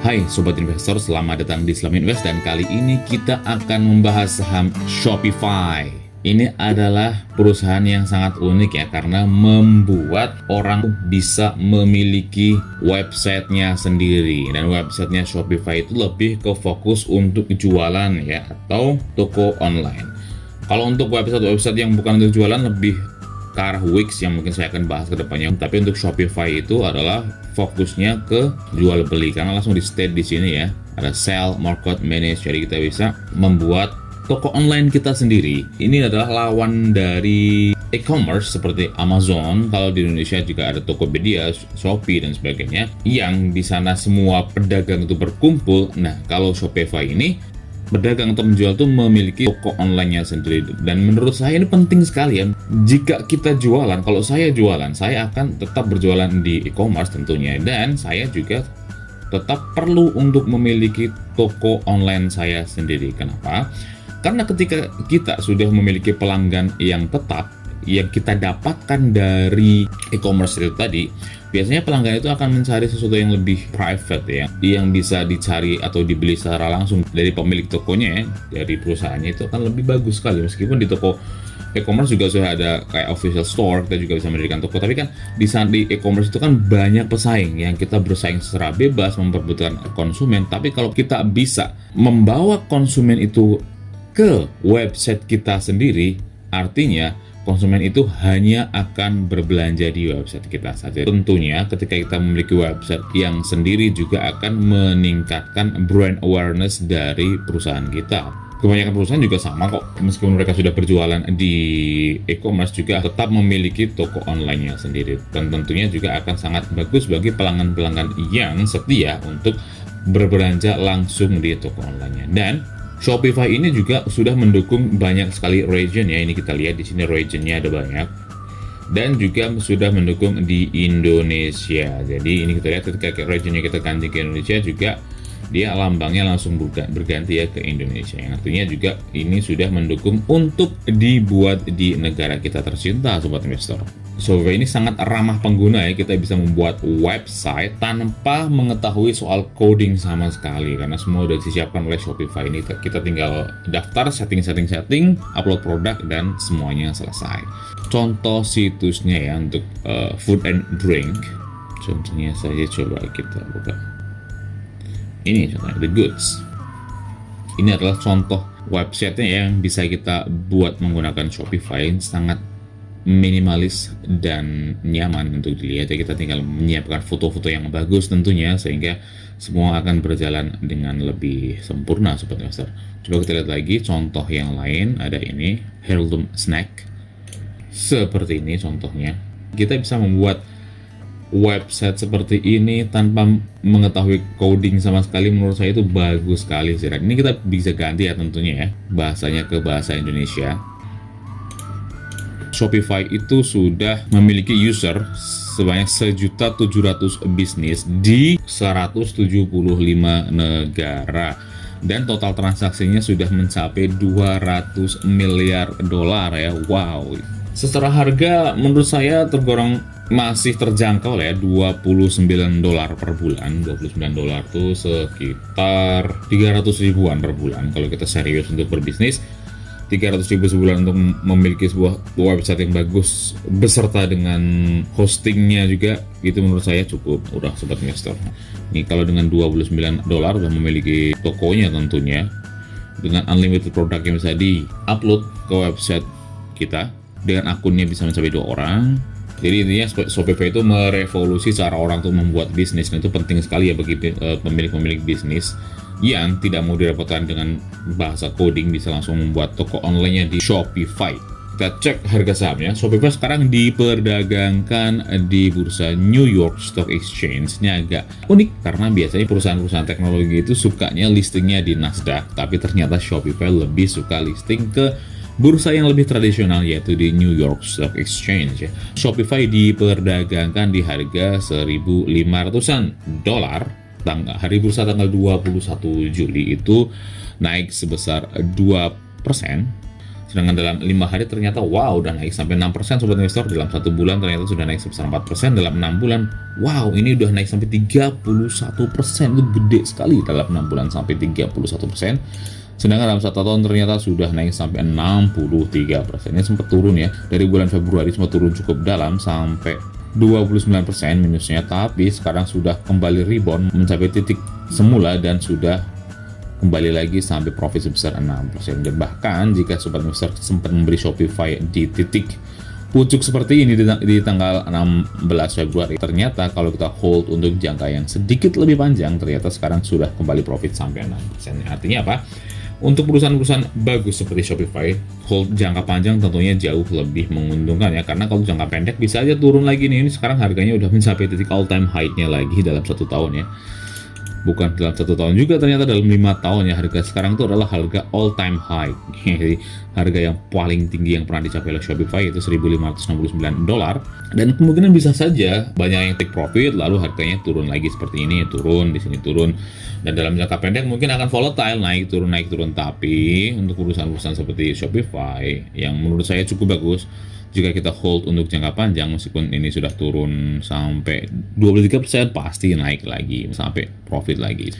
Hai Sobat Investor, selamat datang di Islam Invest dan kali ini kita akan membahas saham Shopify. Ini adalah perusahaan yang sangat unik ya karena membuat orang bisa memiliki websitenya sendiri. Dan websitenya Shopify itu lebih ke fokus untuk jualan ya atau toko online. Kalau untuk website yang bukan untuk jualan lebih ke arah Wix yang mungkin saya akan bahas ke depannya. Tapi untuk Shopify itu adalah fokusnya ke jual beli karena langsung di state di sini ya. Ada sell, market, manage. Jadi kita bisa membuat toko online kita sendiri. Ini adalah lawan dari e-commerce seperti Amazon. Kalau di Indonesia juga ada Tokopedia, Shopee dan sebagainya. Yang di sana semua pedagang itu berkumpul. Nah, kalau Shopify ini pedagang atau menjual itu memiliki toko online-nya sendiri. Dan menurut saya ini penting sekali ya. Jika kita jualan, kalau saya jualan, saya akan tetap berjualan di e-commerce tentunya. Dan saya juga tetap perlu untuk memiliki toko online saya sendiri. Kenapa? Karena ketika kita sudah memiliki pelanggan yang tetap, yang kita dapatkan dari e-commerce itu tadi, biasanya pelanggan itu akan mencari sesuatu yang lebih private ya, yang bisa dicari atau dibeli secara langsung dari pemilik tokonya ya, dari perusahaannya itu akan lebih bagus sekali. Meskipun di toko e-commerce juga sudah ada kayak official store, kita juga bisa mendirikan toko, tapi kan di e-commerce itu kan banyak pesaing yang kita bersaing secara bebas memperebutkan konsumen. Tapi kalau kita bisa membawa konsumen itu ke website kita sendiri, artinya konsumen itu hanya akan berbelanja di website kita saja. Tentunya ketika kita memiliki website yang sendiri juga akan meningkatkan brand awareness dari perusahaan kita. Kebanyakan perusahaan juga sama kok, meskipun mereka sudah berjualan di e-commerce juga tetap memiliki toko online-nya sendiri. Dan tentunya juga akan sangat bagus bagi pelanggan-pelanggan yang setia untuk berbelanja langsung di toko online-nya. Dan Shopify ini juga sudah mendukung banyak sekali region ya. Ini kita lihat di sini regionnya ada banyak. Dan juga sudah mendukung di Indonesia. Jadi ini kita lihat ketika regionnya kita ganti ke Indonesia juga dia lambangnya langsung berganti ya ke Indonesia. Yang artinya juga ini sudah mendukung untuk dibuat di negara kita tercinta Sobat Investor. Shopify ini sangat ramah pengguna ya, kita bisa membuat website tanpa mengetahui soal coding sama sekali karena semua sudah disiapkan oleh Shopify ini. Kita tinggal daftar, setting, upload produk dan semuanya selesai. Contoh situsnya ya untuk food and drink. Contohnya saja coba kita buka. Ini contohnya The Goods. Ini adalah contoh website yang bisa kita buat menggunakan Shopify, sangat minimalis dan nyaman untuk dilihat ya. Kita tinggal menyiapkan foto-foto yang bagus tentunya sehingga semua akan berjalan dengan lebih sempurna Sobat Investor. Coba kita lihat lagi contoh yang lain. Ada ini Heirloom Snack. Seperti ini contohnya. Kita bisa membuat website seperti ini tanpa mengetahui coding sama sekali. Menurut saya itu bagus sekali sih. Ini kita bisa ganti ya tentunya ya, bahasanya ke bahasa Indonesia. Shopify itu sudah memiliki user sebanyak 1.700.000 bisnis di 175 negara dan total transaksinya sudah mencapai 200 miliar dolar ya. Wow. Secara harga menurut saya tergolong masih terjangkau ya, $29 per bulan. $29 itu sekitar 300 ribuan per bulan kalau kita serius untuk berbisnis. 300 ribu sebulan untuk memiliki sebuah website yang bagus beserta dengan hostingnya juga, itu menurut saya cukup murah Sobat Investor. Ini kalau dengan $29 sudah memiliki tokonya tentunya, dengan unlimited produk yang bisa di-upload ke website kita, dengan akunnya bisa mencapai 2 orang. Jadi intinya Shopify itu merevolusi cara orang untuk membuat bisnis, dan itu penting sekali ya bagi pemilik-pemilik bisnis yang tidak mau direpotkan dengan bahasa coding, bisa langsung membuat toko online-nya di Shopify. Kita cek harga sahamnya. Shopify sekarang diperdagangkan di bursa New York Stock Exchange. Ini agak unik karena biasanya perusahaan-perusahaan teknologi itu sukanya listingnya di Nasdaq, tapi ternyata Shopify lebih suka listing ke bursa yang lebih tradisional yaitu di New York Stock Exchange. Shopify diperdagangkan di harga $1.500-an. Hari bursa tanggal 21 Juli itu naik sebesar 2%. Sedangkan dalam 5 hari ternyata wow, udah naik sampai 6% sobat investor. Dalam 1 bulan ternyata sudah naik sebesar 4%. Dalam 6 bulan, wow, ini udah naik sampai 31%. Itu gede sekali dalam 6 bulan sampai 31%. Sedangkan dalam 1 tahun ternyata sudah naik sampai 63%. Ini sempat turun ya. Dari bulan Februari sempat turun cukup dalam sampai 29% minusnya. Tapi sekarang sudah kembali rebound mencapai titik semula dan sudah kembali lagi sampai profit sebesar 6%. Dan bahkan jika sobat investor sempat memberi Shopify di titik pucuk seperti ini di tanggal 16 Februari, ternyata kalau kita hold untuk jangka yang sedikit lebih panjang, ternyata sekarang sudah kembali profit sampai 6%. Artinya apa? Untuk perusahaan-perusahaan bagus seperti Shopify, hold jangka panjang tentunya jauh lebih menguntungkan ya. Karena kalau jangka pendek bisa aja turun lagi nih. Ini sekarang harganya udah mencapai titik all time high-nya lagi dalam 1 tahun ya. Bukan dalam 1 tahun juga, ternyata dalam 5 tahun ya. Harga sekarang itu adalah harga all time high. Jadi harga yang paling tinggi yang pernah dicapai oleh Shopify itu $1.569. Dan kemungkinan bisa saja banyak yang take profit lalu harganya turun lagi seperti ini, turun di sini turun. Dan dalam jangka pendek mungkin akan volatile, naik turun. Tapi untuk perusahaan-perusahaan seperti Shopify yang menurut saya cukup bagus, jika kita hold untuk jangka panjang, meskipun ini sudah turun sampai 23%, pasti naik lagi sampai profit lagi.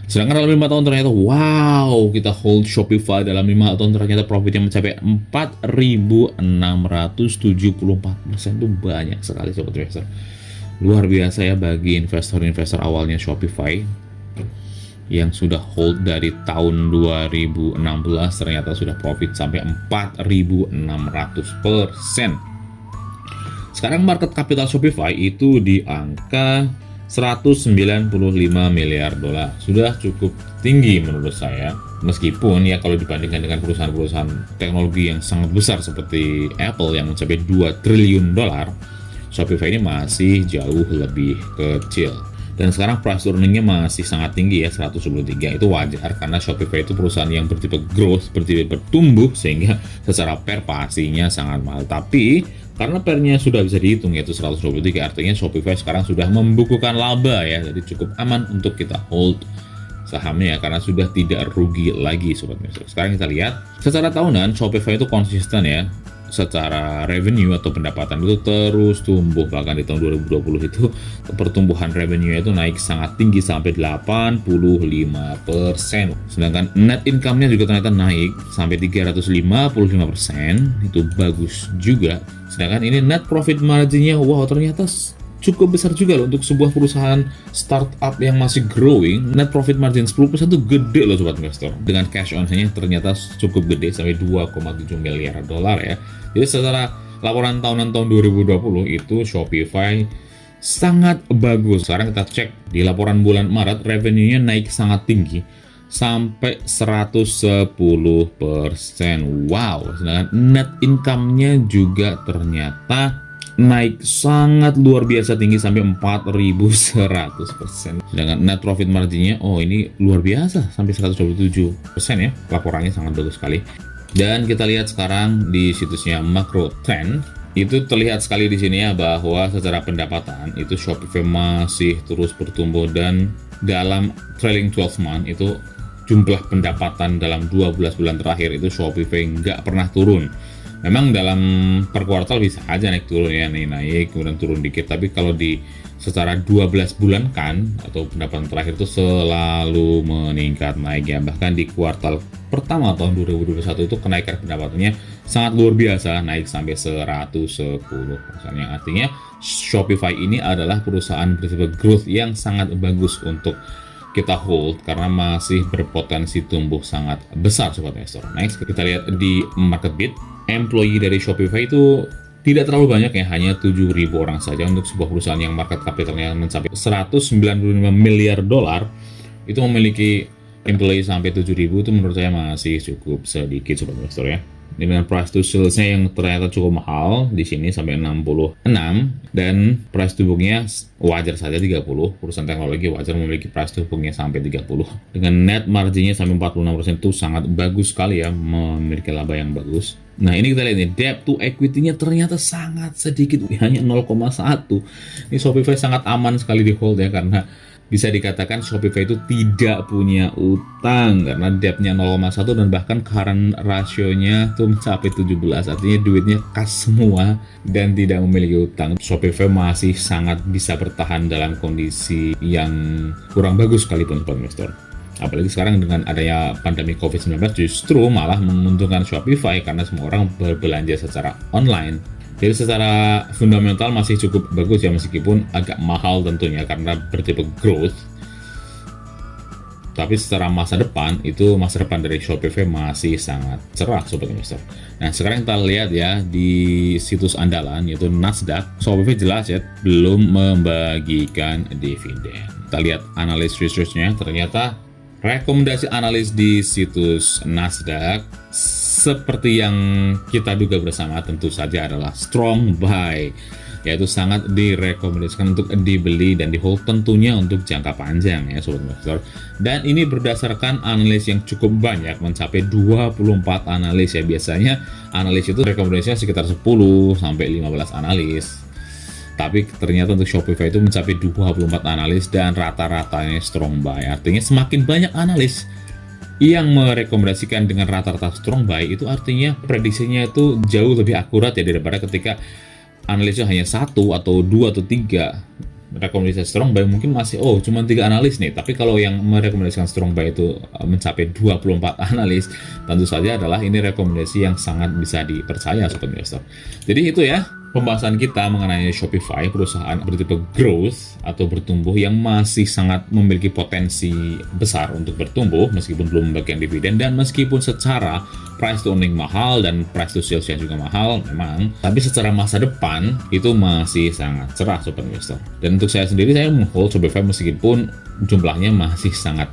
Sedangkan dalam 5 tahun ternyata wow, kita hold Shopify dalam 5 tahun ternyata profitnya mencapai 4.674%. Itu banyak sekali sobat investor. Luar biasa ya bagi investor-investor awalnya Shopify yang sudah hold dari tahun 2016, ternyata sudah profit sampai 4.600%. Sekarang market capital Shopify itu di angka $195 miliar. Sudah cukup tinggi menurut saya. Meskipun ya kalau dibandingkan dengan perusahaan-perusahaan teknologi yang sangat besar seperti Apple yang mencapai $2 triliun, Shopify ini masih jauh lebih kecil. Dan sekarang price earningnya masih sangat tinggi ya, 123. Itu wajar karena Shopify itu perusahaan yang bertipe growth, bertipe bertumbuh, sehingga secara per pastinya sangat mahal. Tapi karena pernya sudah bisa dihitung yaitu 123, artinya Shopify sekarang sudah membukukan laba ya. Jadi cukup aman untuk kita hold sahamnya karena sudah tidak rugi lagi sobat investor. Sekarang kita lihat secara tahunan Shopify itu konsisten ya. Secara revenue atau pendapatan itu terus tumbuh, bahkan di tahun 2020 itu pertumbuhan revenue itu naik sangat tinggi sampai 85%. Sedangkan net income-nya juga ternyata naik sampai 355%, itu bagus juga. Sedangkan ini net profit margin-nya wow, ternyata cukup besar juga loh untuk sebuah perusahaan startup yang masih growing. Net profit margin 10% itu gede loh sobat investor. Dengan cash on hand-nya ternyata cukup gede sampai $2,7 miliar ya. Jadi secara laporan tahunan tahun 2020 itu Shopify sangat bagus. Sekarang kita cek di laporan bulan Maret, revenue-nya naik sangat tinggi sampai 110%. Wow, sedangkan net income-nya juga ternyata naik sangat luar biasa tinggi sampai 4.100%. Sedangkan net profit margin-nya ini luar biasa sampai 127% ya. Laporannya sangat bagus sekali. Dan kita lihat sekarang di situsnya Macro Trend, itu terlihat sekali di sini ya bahwa secara pendapatan itu Shopify masih terus bertumbuh, dan dalam trailing 12 month itu jumlah pendapatan dalam 12 bulan terakhir itu Shopify nggak pernah turun. Memang dalam per kuartal bisa aja naik turun ya, naik kemudian turun dikit, tapi kalau di secara 12 bulan kan atau pendapatan terakhir itu selalu meningkat naik ya. Bahkan di kuartal pertama tahun 2021 itu kenaikan pendapatannya sangat luar biasa, naik sampai 110%. Yang artinya Shopify ini adalah perusahaan bertipe growth yang sangat bagus untuk kita hold karena masih berpotensi tumbuh sangat besar sobat investor. Next kita lihat di MarketBeat, employee dari Shopify itu tidak terlalu banyak ya, hanya 7.000 orang saja. Untuk sebuah perusahaan yang market capitalnya mencapai $195 miliar, itu memiliki employee sampai 7.000 itu menurut saya masih cukup sedikit sobat investor ya. Dengan price to sales-nya yang ternyata cukup mahal di sini sampai 66, dan price to book-nya wajar saja 30. Perusahaan teknologi wajar memiliki price to book-nya sampai 30. Dengan net margin-nya sampai 46% itu sangat bagus sekali ya, memiliki laba yang bagus. Nah ini kita lihat nih, debt to equity-nya ternyata sangat sedikit, hanya 0,1. Ini Shopify sangat aman sekali di hold ya, karena bisa dikatakan Shopify itu tidak punya utang karena debtnya 0,1 dan bahkan current rasionya tuh mencapai 17, artinya duitnya kas semua dan tidak memiliki utang. Shopify masih sangat bisa bertahan dalam kondisi yang kurang bagus sekalipun Sobat Investor. Apalagi sekarang dengan adanya pandemi COVID-19 justru malah menguntungkan Shopify karena semua orang berbelanja secara online. Jadi secara fundamental masih cukup bagus ya, meskipun agak mahal tentunya karena bertipe growth. Tapi secara masa depan dari Shopify masih sangat cerah Sobat Investor. Nah sekarang kita lihat ya di situs andalan yaitu Nasdaq, Shopify jelas ya belum membagikan dividen. Kita lihat analis research-nya, ternyata rekomendasi analis di situs Nasdaq seperti yang kita duga bersama tentu saja adalah strong buy, yaitu sangat direkomendasikan untuk dibeli dan di hold tentunya untuk jangka panjang ya Sobat Investor. Dan ini berdasarkan analis yang cukup banyak, mencapai 24 analis ya. Biasanya analis itu rekomendasinya sekitar 10 sampai 15 analis. Tapi ternyata untuk Shopify itu mencapai 24 analis dan rata-ratanya strong buy. Artinya semakin banyak analis yang merekomendasikan dengan rata-rata strong buy, itu artinya prediksinya itu jauh lebih akurat ya daripada ketika analisnya hanya 1 atau 2 atau 3 rekomendasi strong buy, mungkin masih cuma 3 analis nih. Tapi kalau yang merekomendasikan strong buy itu mencapai 24 analis, tentu saja adalah ini rekomendasi yang sangat bisa dipercaya Sobat Investor. Jadi itu ya pembahasan kita mengenai Shopify, perusahaan bertipe growth atau bertumbuh yang masih sangat memiliki potensi besar untuk bertumbuh meskipun belum membagikan dividen dan meskipun secara price to earning mahal dan price to sales juga mahal memang, tapi secara masa depan itu masih sangat cerah Sobat Investor. Dan untuk saya sendiri, saya meng-hold Shopify meskipun jumlahnya masih sangat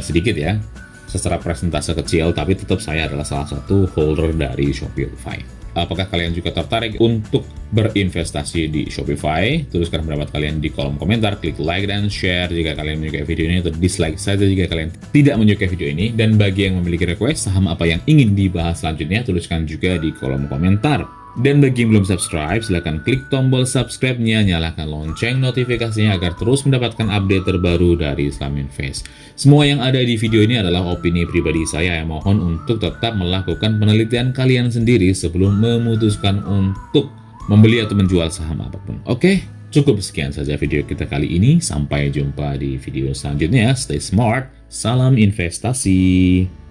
sedikit ya, secara presentase kecil, tapi tetap saya adalah salah satu holder dari Shopify. Apakah kalian juga tertarik untuk berinvestasi di Shopify? Tuliskan pendapat kalian di kolom komentar, klik like dan share jika kalian menyukai video ini, atau dislike saja jika kalian tidak menyukai video ini. Dan bagi yang memiliki request saham apa yang ingin dibahas selanjutnya, tuliskan juga di kolom komentar. Dan bagi yang belum subscribe, silahkan klik tombol subscribe-nya, nyalakan lonceng notifikasinya agar terus mendapatkan update terbaru dari Islam Invest. Semua yang ada di video ini adalah opini pribadi saya, yang mohon untuk tetap melakukan penelitian kalian sendiri sebelum memutuskan untuk membeli atau menjual saham apapun. Oke, cukup sekian saja video kita kali ini. Sampai jumpa di video selanjutnya. Stay smart, salam investasi.